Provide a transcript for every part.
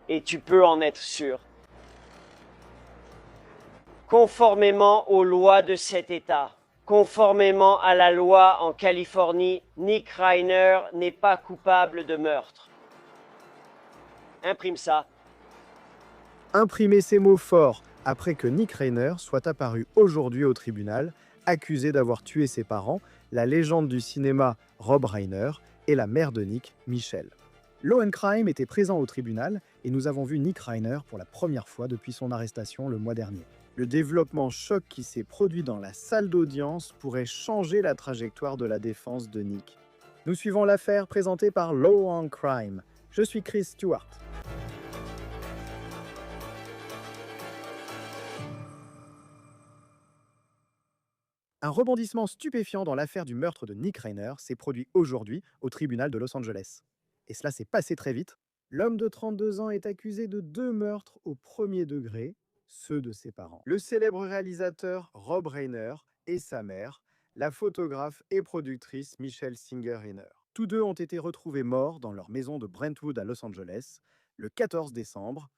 et tu peux en être sûr. Conformément aux lois de cet État, conformément à la loi en Californie, Nick Reiner n'est pas coupable de meurtre. Imprime ça. Imprimer ces mots forts après que Nick Reiner soit apparu aujourd'hui au tribunal, accusé d'avoir tué ses parents, la légende du cinéma Rob Reiner et la mère de Nick, Michelle. Law and Crime était présent au tribunal et nous avons vu Nick Reiner pour la première fois depuis son arrestation le mois dernier. Le développement choc qui s'est produit dans la salle d'audience pourrait changer la trajectoire de la défense de Nick. Nous suivons l'affaire présentée par Law and Crime. Je suis Chris Stewart. Un rebondissement stupéfiant dans l'affaire du meurtre de Nick Reiner s'est produit aujourd'hui au tribunal de Los Angeles. Et cela s'est passé très vite. L'homme de 32 ans est accusé de 2 meurtres au premier degré, ceux de ses parents. Le célèbre réalisateur Rob Reiner et sa mère, la photographe et productrice Michelle Singer-Reiner. Tous deux ont été retrouvés morts dans leur maison de Brentwood à Los Angeles le 14 décembre.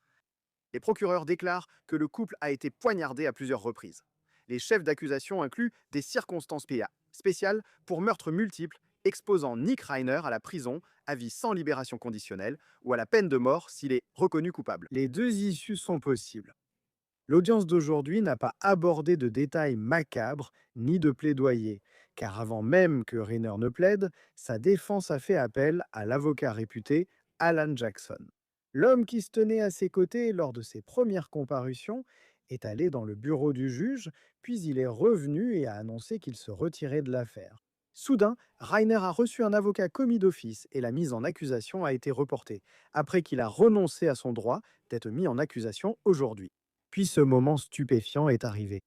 Les procureurs déclarent que le couple a été poignardé à plusieurs reprises. Les chefs d'accusation incluent des circonstances spéciales pour meurtres multiples, exposant Nick Reiner à la prison à vie sans libération conditionnelle ou à la peine de mort s'il est reconnu coupable. Les deux issues sont possibles. L'audience d'aujourd'hui n'a pas abordé de détails macabres ni de plaidoyer, car avant même que Reiner ne plaide, sa défense a fait appel à l'avocat réputé Alan Jackson. L'homme qui se tenait à ses côtés lors de ses premières comparutions est allé dans le bureau du juge, puis il est revenu et a annoncé qu'il se retirait de l'affaire. Soudain, Reiner a reçu un avocat commis d'office et la mise en accusation a été reportée, après qu'il a renoncé à son droit d'être mis en accusation aujourd'hui. Puis ce moment stupéfiant est arrivé.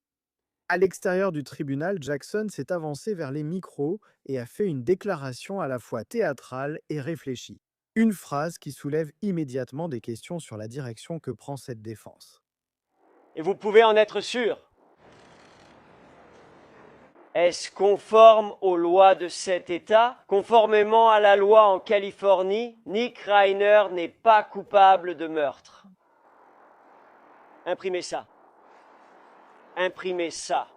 À l'extérieur du tribunal, Jackson s'est avancé vers les micros et a fait une déclaration à la fois théâtrale et réfléchie. Une phrase qui soulève immédiatement des questions sur la direction que prend cette défense. Et vous pouvez en être sûr. Est-ce conforme aux lois de cet État? Conformément à la loi en Californie, Nick Reiner n'est pas coupable de meurtre. Imprimez ça. Imprimez ça.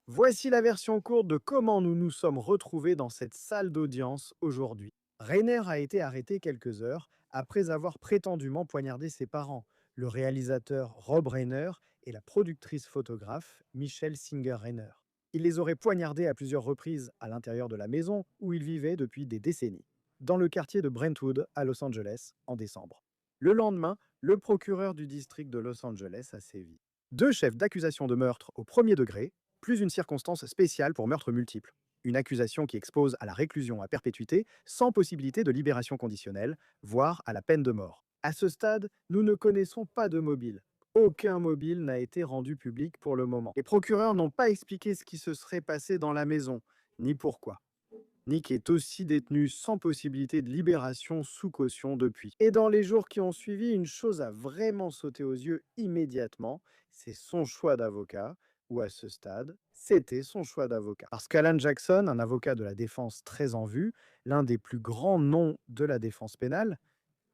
Voici la version courte de comment nous nous sommes retrouvés dans cette salle d'audience aujourd'hui. Reiner a été arrêté quelques heures après avoir prétendument poignardé ses parents, le réalisateur Rob Reiner et la productrice photographe Michelle Singer-Reiner. Il les aurait poignardés à plusieurs reprises à l'intérieur de la maison où ils vivaient depuis des décennies, dans le quartier de Brentwood à Los Angeles en décembre. Le lendemain, le procureur du district de Los Angeles a sévi. 2 chefs d'accusation de meurtre au premier degré, plus une circonstance spéciale pour meurtre multiple. Une accusation qui expose à la réclusion à perpétuité sans possibilité de libération conditionnelle, voire à la peine de mort. À ce stade, nous ne connaissons pas de mobile. Aucun mobile n'a été rendu public pour le moment. Les procureurs n'ont pas expliqué ce qui se serait passé dans la maison, ni pourquoi. Nick est aussi détenu sans possibilité de libération sous caution depuis. Et dans les jours qui ont suivi, une chose a vraiment sauté aux yeux immédiatement, c'est son choix d'avocat, ou à ce stade, c'était son choix d'avocat. Parce qu'Alan Jackson, un avocat de la défense très en vue, l'un des plus grands noms de la défense pénale,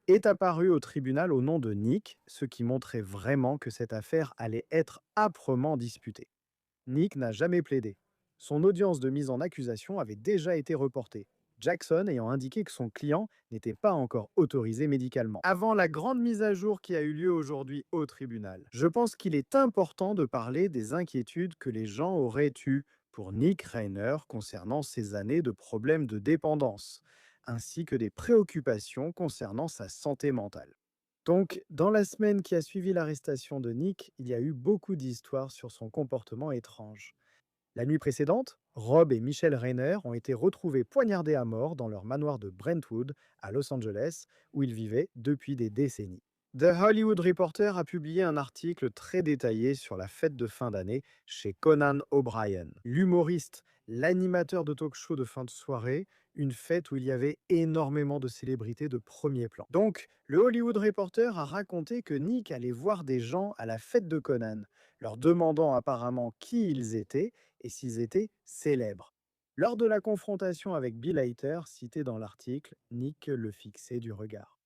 est apparu au tribunal au nom de Nick, ce qui montrait vraiment que cette affaire allait être âprement disputée. Nick n'a jamais plaidé. Son audience de mise en accusation avait déjà été reportée, Jackson ayant indiqué que son client n'était pas encore autorisé médicalement. Avant la grande mise à jour qui a eu lieu aujourd'hui au tribunal, je pense qu'il est important de parler des inquiétudes que les gens auraient eues pour Nick Reiner concernant ses années de problèmes de dépendance, ainsi que des préoccupations concernant sa santé mentale. Donc, dans la semaine qui a suivi l'arrestation de Nick, il y a eu beaucoup d'histoires sur son comportement étrange. La nuit précédente, Rob et Michelle Reiner ont été retrouvés poignardés à mort dans leur manoir de Brentwood, à Los Angeles, où ils vivaient depuis des décennies. The Hollywood Reporter a publié un article très détaillé sur la fête de fin d'année chez Conan O'Brien. L'humoriste, l'animateur de talk-show de fin de soirée, une fête où il y avait énormément de célébrités de premier plan. Donc, le Hollywood Reporter a raconté que Nick allait voir des gens à la fête de Conan, leur demandant apparemment qui ils étaient et s'ils étaient célèbres. Lors de la confrontation avec Bill Hader, cité dans l'article, Nick le fixait du regard.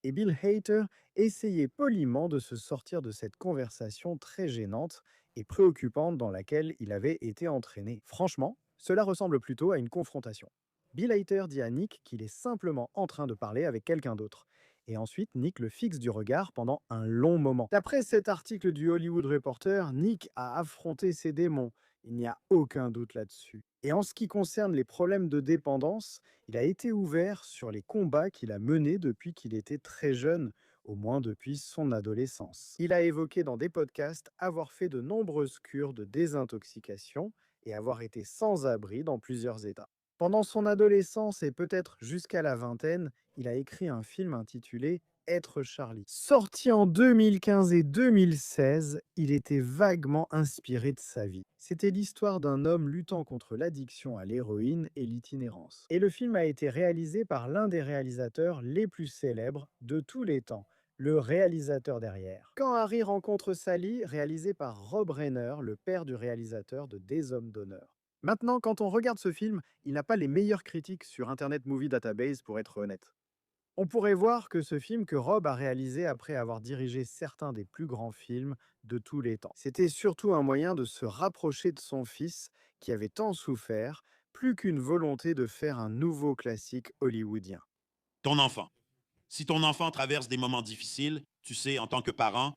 Et Bill Hader essayait poliment de se sortir de cette conversation très gênante et préoccupante dans laquelle il avait été entraîné. Franchement, cela ressemble plutôt à une confrontation. Bill Hader dit à Nick qu'il est simplement en train de parler avec quelqu'un d'autre. Et ensuite, Nick le fixe du regard pendant un long moment. D'après cet article du Hollywood Reporter, Nick a affronté ses démons. Il n'y a aucun doute là-dessus. Et en ce qui concerne les problèmes de dépendance, il a été ouvert sur les combats qu'il a menés depuis qu'il était très jeune, au moins depuis son adolescence. Il a évoqué dans des podcasts avoir fait de nombreuses cures de désintoxication et avoir été sans abri dans plusieurs États. Pendant son adolescence et peut-être jusqu'à la vingtaine, il a écrit un film intitulé Être Charlie. Sorti en 2015 et 2016, il était vaguement inspiré de sa vie. C'était l'histoire d'un homme luttant contre l'addiction à l'héroïne et l'itinérance. Et le film a été réalisé par l'un des réalisateurs les plus célèbres de tous les temps, le réalisateur derrière. Quand Harry rencontre Sally, réalisé par Rob Reiner, le père du réalisateur de Des Hommes d'honneur. Maintenant, quand on regarde ce film, il n'a pas les meilleures critiques sur Internet Movie Database pour être honnête. On pourrait voir que ce film que Rob a réalisé après avoir dirigé certains des plus grands films de tous les temps. C'était surtout un moyen de se rapprocher de son fils qui avait tant souffert, plus qu'une volonté de faire un nouveau classique hollywoodien. Ton enfant. Si ton enfant traverse des moments difficiles, tu sais, en tant que parent,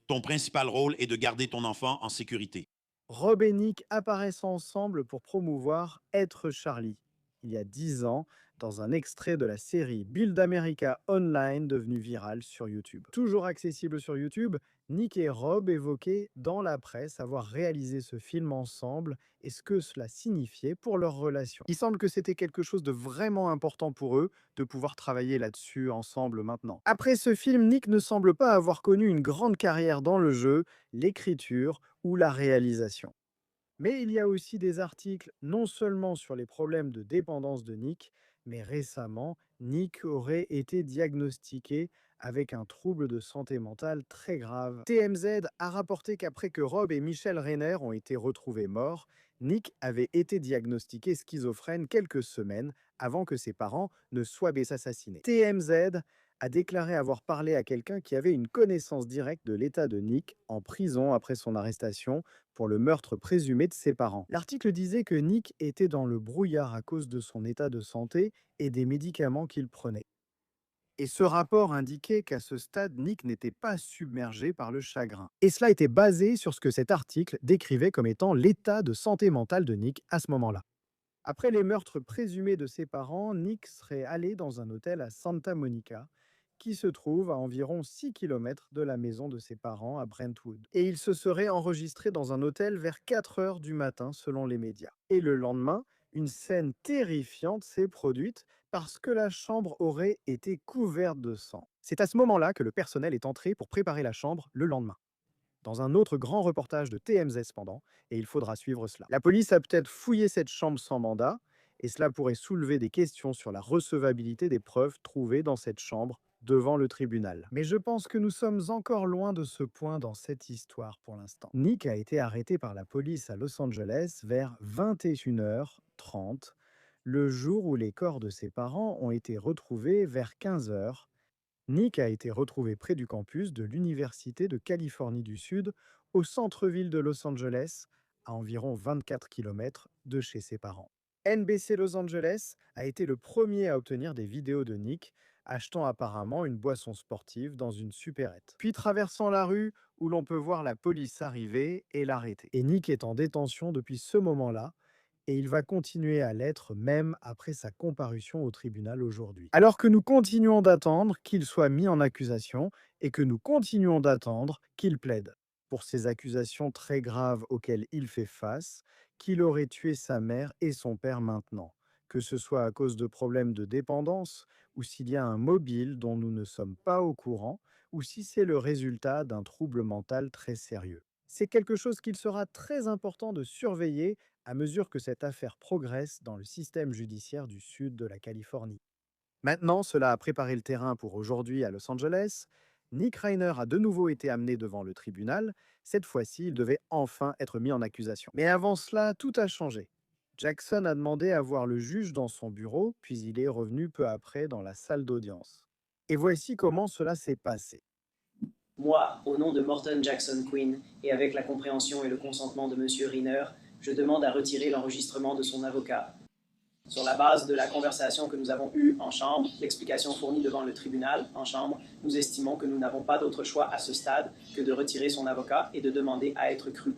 ton principal rôle est de garder ton enfant en sécurité. Rob et Nick apparaissent ensemble pour promouvoir Être Charlie, il y a 10 ans, dans un extrait de la série Build America Online devenue virale sur YouTube. Toujours accessible sur YouTube, Nick et Rob évoquaient dans la presse avoir réalisé ce film ensemble et ce que cela signifiait pour leur relation. Il semble que c'était quelque chose de vraiment important pour eux de pouvoir travailler là-dessus ensemble maintenant. Après ce film, Nick ne semble pas avoir connu une grande carrière dans le jeu, l'écriture ou la réalisation. Mais il y a aussi des articles non seulement sur les problèmes de dépendance de Nick, mais récemment, Nick aurait été diagnostiqué avec un trouble de santé mentale très grave. TMZ a rapporté qu'après que Rob et Michelle Rayner ont été retrouvés morts, Nick avait été diagnostiqué schizophrène quelques semaines avant que ses parents ne soient assassinés. TMZ a déclaré avoir parlé à quelqu'un qui avait une connaissance directe de l'état de Nick en prison après son arrestation pour le meurtre présumé de ses parents. L'article disait que Nick était dans le brouillard à cause de son état de santé et des médicaments qu'il prenait. Et ce rapport indiquait qu'à ce stade, Nick n'était pas submergé par le chagrin. Et cela était basé sur ce que cet article décrivait comme étant l'état de santé mentale de Nick à ce moment-là. Après les meurtres présumés de ses parents, Nick serait allé dans un hôtel à Santa Monica, qui se trouve à environ 6 km de la maison de ses parents à Brentwood. Et il se serait enregistré dans un hôtel vers 4 heures du matin selon les médias. Et le lendemain, une scène terrifiante s'est produite parce que la chambre aurait été couverte de sang. C'est à ce moment-là que le personnel est entré pour préparer la chambre le lendemain. Dans un autre grand reportage de TMZ cependant, et il faudra suivre cela. La police a peut-être fouillé cette chambre sans mandat, et cela pourrait soulever des questions sur la recevabilité des preuves trouvées dans cette chambre devant le tribunal. Mais je pense que nous sommes encore loin de ce point dans cette histoire pour l'instant. Nick a été arrêté par la police à Los Angeles vers 21h30, le jour où les corps de ses parents ont été retrouvés vers 15h. Nick a été retrouvé près du campus de l'Université de Californie du Sud, au centre-ville de Los Angeles, à environ 24 km de chez ses parents. NBC Los Angeles a été le premier à obtenir des vidéos de Nick, achetant apparemment une boisson sportive dans une supérette, puis traversant la rue où l'on peut voir la police arriver et l'arrêter. Et Nick est en détention depuis ce moment-là, et il va continuer à l'être même après sa comparution au tribunal aujourd'hui. Alors que nous continuons d'attendre qu'il soit mis en accusation et que nous continuons d'attendre qu'il plaide pour ces accusations très graves auxquelles il fait face, qu'il aurait tué sa mère et son père maintenant, que ce soit à cause de problèmes de dépendance ou s'il y a un mobile dont nous ne sommes pas au courant ou si c'est le résultat d'un trouble mental très sérieux. C'est quelque chose qu'il sera très important de surveiller à mesure que cette affaire progresse dans le système judiciaire du sud de la Californie. Maintenant, cela a préparé le terrain pour aujourd'hui à Los Angeles. Nick Reiner a de nouveau été amené devant le tribunal. Cette fois-ci, il devait enfin être mis en accusation. Mais avant cela, tout a changé. Jackson a demandé à voir le juge dans son bureau, puis il est revenu peu après dans la salle d'audience. Et voici comment cela s'est passé. Moi, au nom de Morton Jackson Quinn, et avec la compréhension et le consentement de M. Riner, je demande à retirer l'enregistrement de son avocat. Sur la base de la conversation que nous avons eue en chambre, l'explication fournie devant le tribunal en chambre, nous estimons que nous n'avons pas d'autre choix à ce stade que de retirer son avocat et de demander à être cru.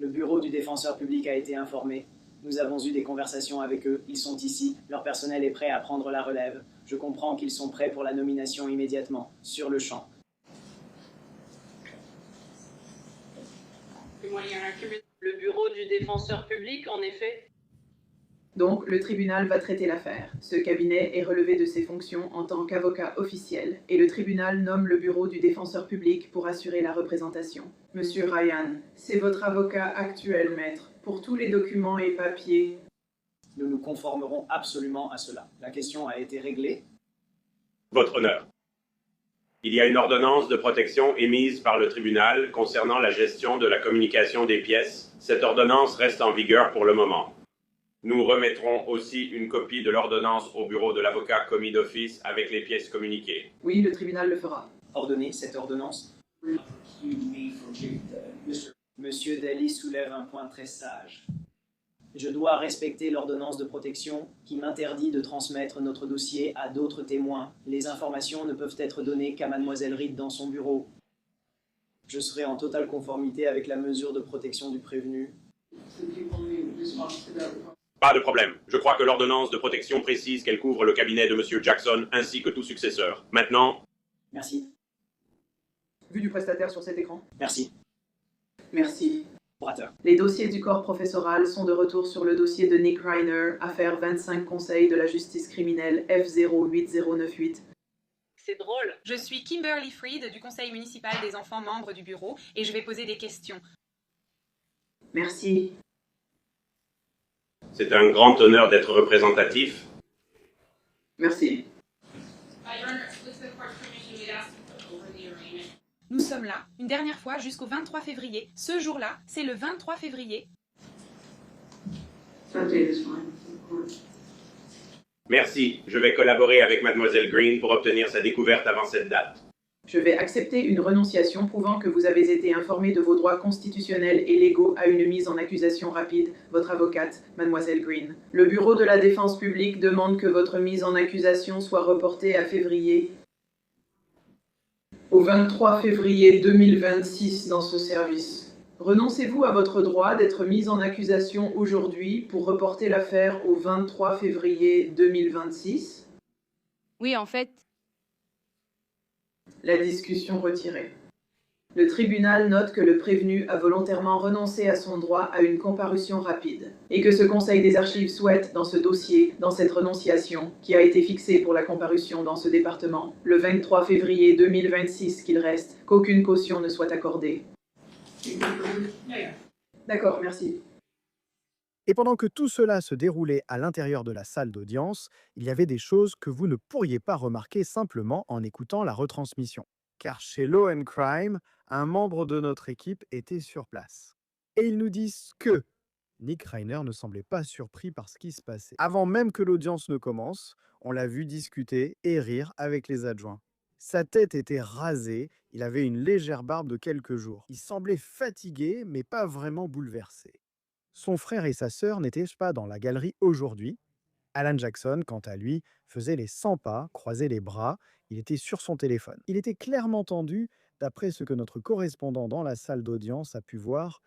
Le bureau du défenseur public a été informé. Nous avons eu des conversations avec eux. Ils sont ici. Leur personnel est prêt à prendre la relève. Je comprends qu'ils sont prêts pour la nomination immédiatement, sur le champ. Le bureau du défenseur public, en effet. Donc, le tribunal va traiter l'affaire. Ce cabinet est relevé de ses fonctions en tant qu'avocat officiel et le tribunal nomme le bureau du défenseur public pour assurer la représentation. Monsieur Ryan, c'est votre avocat actuel, maître, pour tous les documents et papiers. Nous nous conformerons absolument à cela. La question a été réglée. Votre honneur. Il y a une ordonnance de protection émise par le tribunal concernant la gestion de la communication des pièces. Cette ordonnance reste en vigueur pour le moment. Nous remettrons aussi une copie de l'ordonnance au bureau de l'avocat commis d'office avec les pièces communiquées. Oui, le tribunal le fera. Ordonnez cette ordonnance. Monsieur Daly soulève un point très sage. Je dois respecter l'ordonnance de protection qui m'interdit de transmettre notre dossier à d'autres témoins. Les informations ne peuvent être données qu'à mademoiselle Reed dans son bureau. Je serai en totale conformité avec la mesure de protection du prévenu. Pas de problème. Je crois que l'ordonnance de protection précise qu'elle couvre le cabinet de M. Jackson ainsi que tout successeur. Maintenant... Merci. Vue du prestataire sur cet écran. Merci. Merci. Orateur. Les dossiers du corps professoral sont de retour sur le dossier de Nick Reiner, affaire 25 Conseil de la justice criminelle F08098. C'est drôle. Je suis Kimberly Freed du Conseil municipal des enfants membres du bureau et je vais poser des questions. Merci. C'est un grand honneur d'être représentatif. Merci. Nous sommes là, une dernière fois jusqu'au 23 février. Ce jour-là, c'est le 23 février. Merci. Je vais collaborer avec mademoiselle Green pour obtenir sa découverte avant cette date. Je vais accepter une renonciation prouvant que vous avez été informé de vos droits constitutionnels et légaux à une mise en accusation rapide, votre avocate, mademoiselle Green. Le bureau de la défense publique demande que votre mise en accusation soit reportée à février. Au 23 février 2026 dans ce service. Renoncez-vous à votre droit d'être mis en accusation aujourd'hui pour reporter l'affaire au 23 février 2026 ? Oui, en fait. La discussion retirée. Le tribunal note que le prévenu a volontairement renoncé à son droit à une comparution rapide et que ce Conseil des archives souhaite, dans ce dossier, dans cette renonciation, qui a été fixée pour la comparution dans ce département, le 23 février 2026 qu'il reste, qu'aucune caution ne soit accordée. D'accord, merci. Et pendant que tout cela se déroulait à l'intérieur de la salle d'audience, il y avait des choses que vous ne pourriez pas remarquer simplement en écoutant la retransmission. Car chez Law and Crime, un membre de notre équipe était sur place. Et ils nous disent que Nick Reiner ne semblait pas surpris par ce qui se passait. Avant même que l'audience ne commence, on l'a vu discuter et rire avec les adjoints. Sa tête était rasée, il avait une légère barbe de quelques jours. Il semblait fatigué, mais pas vraiment bouleversé. Son frère et sa sœur n'étaient pas dans la galerie aujourd'hui. Alan Jackson, quant à lui, faisait les 100 pas, croisait les bras, il était sur son téléphone. Il était clairement tendu, d'après ce que notre correspondant dans la salle d'audience a pu voir.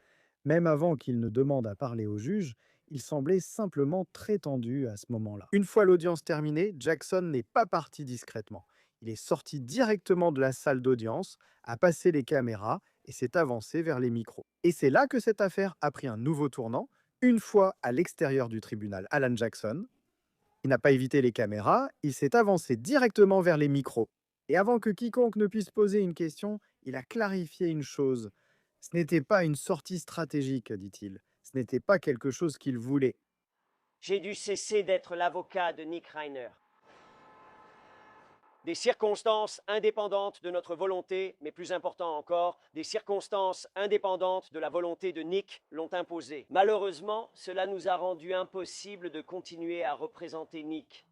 Même avant qu'il ne demande à parler au juge, il semblait simplement très tendu à ce moment-là. Une fois l'audience terminée, Jackson n'est pas parti discrètement. Il est sorti directement de la salle d'audience, a passé les caméras et s'est avancé vers les micros. Et c'est là que cette affaire a pris un nouveau tournant. Une fois à l'extérieur du tribunal, Alan Jackson, il n'a pas évité les caméras, il s'est avancé directement vers les micros. Et avant que quiconque ne puisse poser une question, il a clarifié une chose. Ce n'était pas une sortie stratégique, dit-il. Ce n'était pas quelque chose qu'il voulait. J'ai dû cesser d'être l'avocat de Nick Reiner. Des circonstances indépendantes de notre volonté, mais plus important encore, des circonstances indépendantes de la volonté de Nick l'ont imposé. Malheureusement, cela nous a rendu impossible de continuer à représenter Nick.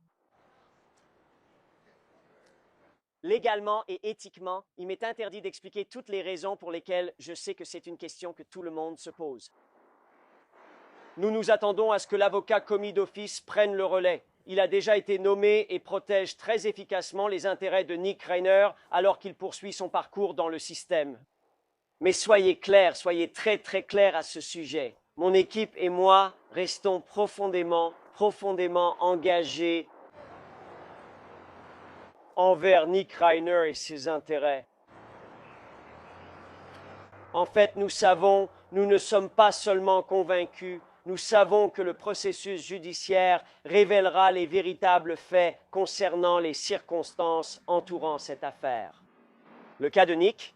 Légalement et éthiquement, il m'est interdit d'expliquer toutes les raisons pour lesquelles je sais que c'est une question que tout le monde se pose. Nous nous attendons à ce que l'avocat commis d'office prenne le relais. Il a déjà été nommé et protège très efficacement les intérêts de Nick Reiner alors qu'il poursuit son parcours dans le système. Mais soyez clairs, soyez très très clairs à ce sujet. Mon équipe et moi restons profondément engagés envers Nick Reiner et ses intérêts. En fait, nous savons, nous ne sommes pas seulement convaincus, nous savons que le processus judiciaire révélera les véritables faits concernant les circonstances entourant cette affaire. Le cas de Nick.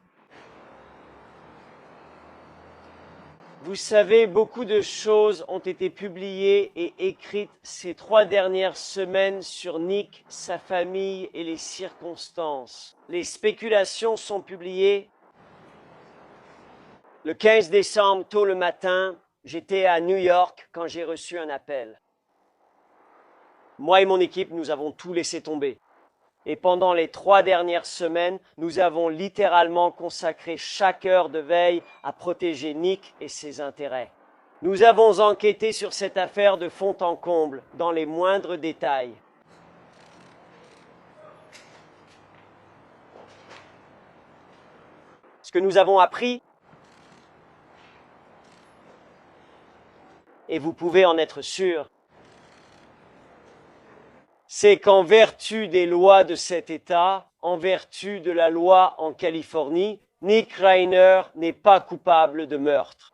Vous savez, beaucoup de choses ont été publiées et écrites ces 3 dernières semaines sur Nick, sa famille et les circonstances. Les spéculations sont publiées. Le 15 décembre, tôt le matin, j'étais à New York quand j'ai reçu un appel. Moi et mon équipe, nous avons tout laissé tomber. Et pendant les 3 dernières semaines, nous avons littéralement consacré chaque heure de veille à protéger Nick et ses intérêts. Nous avons enquêté sur cette affaire de fond en comble, dans les moindres détails. Ce que nous avons appris, et vous pouvez en être sûr, c'est qu'en vertu des lois de cet État, en vertu de la loi en Californie, Nick Reiner n'est pas coupable de meurtre.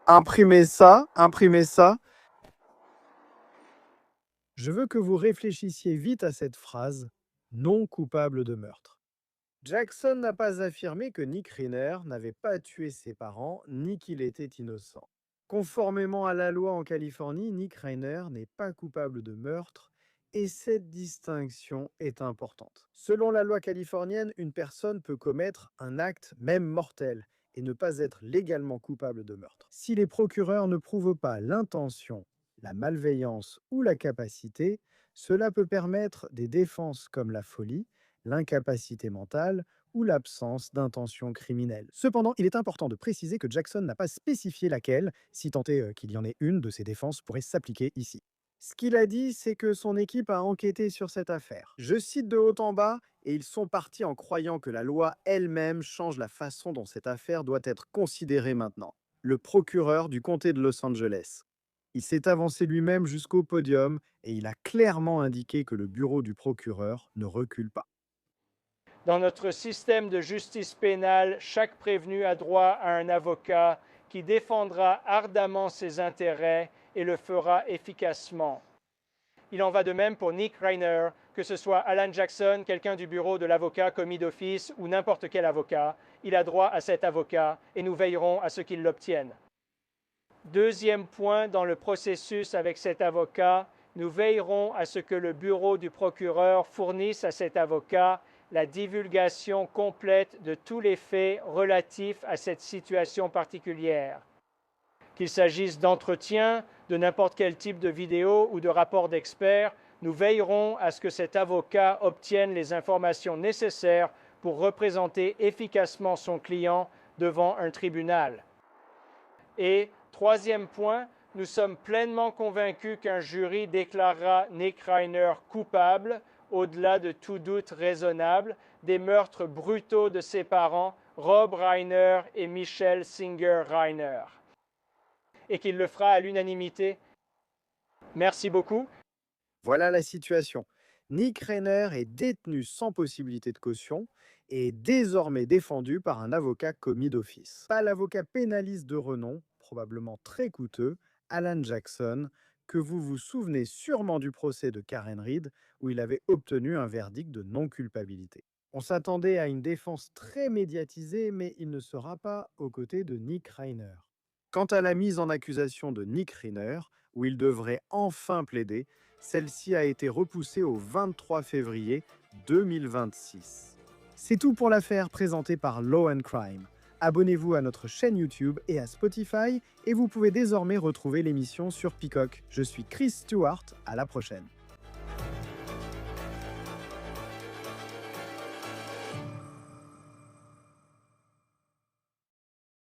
Imprimez ça, imprimez ça. Je veux que vous réfléchissiez vite à cette phrase « non coupable de meurtre ». Jackson n'a pas affirmé que Nick Reiner n'avait pas tué ses parents ni qu'il était innocent. Conformément à la loi en Californie, Nick Reiner n'est pas coupable de meurtre et cette distinction est importante. Selon la loi californienne, une personne peut commettre un acte même mortel et ne pas être légalement coupable de meurtre. Si les procureurs ne prouvent pas l'intention, la malveillance ou la capacité, cela peut permettre des défenses comme la folie, l'incapacité mentale ou l'absence d'intention criminelle. Cependant, il est important de préciser que Jackson n'a pas spécifié laquelle, si tant est qu'il y en ait une de ces défenses, pourrait s'appliquer ici. Ce qu'il a dit, c'est que son équipe a enquêté sur cette affaire. Je cite de haut en bas, et ils sont partis en croyant que la loi elle-même change la façon dont cette affaire doit être considérée maintenant. Le procureur du comté de Los Angeles. Il s'est avancé lui-même jusqu'au podium et il a clairement indiqué que le bureau du procureur ne recule pas. Dans notre système de justice pénale, chaque prévenu a droit à un avocat qui défendra ardemment ses intérêts et le fera efficacement. Il en va de même pour Nick Reiner, que ce soit Alan Jackson, quelqu'un du bureau de l'avocat commis d'office ou n'importe quel avocat, il a droit à cet avocat et nous veillerons à ce qu'il l'obtienne. Deuxième point dans le processus avec cet avocat, nous veillerons à ce que le bureau du procureur fournisse à cet avocat la divulgation complète de tous les faits relatifs à cette situation particulière. Qu'il s'agisse d'entretiens, de n'importe quel type de vidéo ou de rapport d'experts, nous veillerons à ce que cet avocat obtienne les informations nécessaires pour représenter efficacement son client devant un tribunal. Et troisième point, nous sommes pleinement convaincus qu'un jury déclarera Nick Reiner coupable, au-delà de tout doute raisonnable, des meurtres brutaux de ses parents, Rob Reiner et Michelle Singer Reiner. Et qu'il le fera à l'unanimité. Merci beaucoup. Voilà la situation. Nick Reiner est détenu sans possibilité de caution et est désormais défendu par un avocat commis d'office. Pas l'avocat pénaliste de renom, probablement très coûteux, Alan Jackson, que vous vous souvenez sûrement du procès de Karen Reed, où il avait obtenu un verdict de non-culpabilité. On s'attendait à une défense très médiatisée, mais il ne sera pas aux côtés de Nick Reiner. Quant à la mise en accusation de Nick Reiner, où il devrait enfin plaider, celle-ci a été repoussée au 23 février 2026. C'est tout pour l'affaire présentée par Law & Crime. Abonnez-vous à notre chaîne YouTube et à Spotify, et vous pouvez désormais retrouver l'émission sur Peacock. Je suis Chris Stewart, à la prochaine.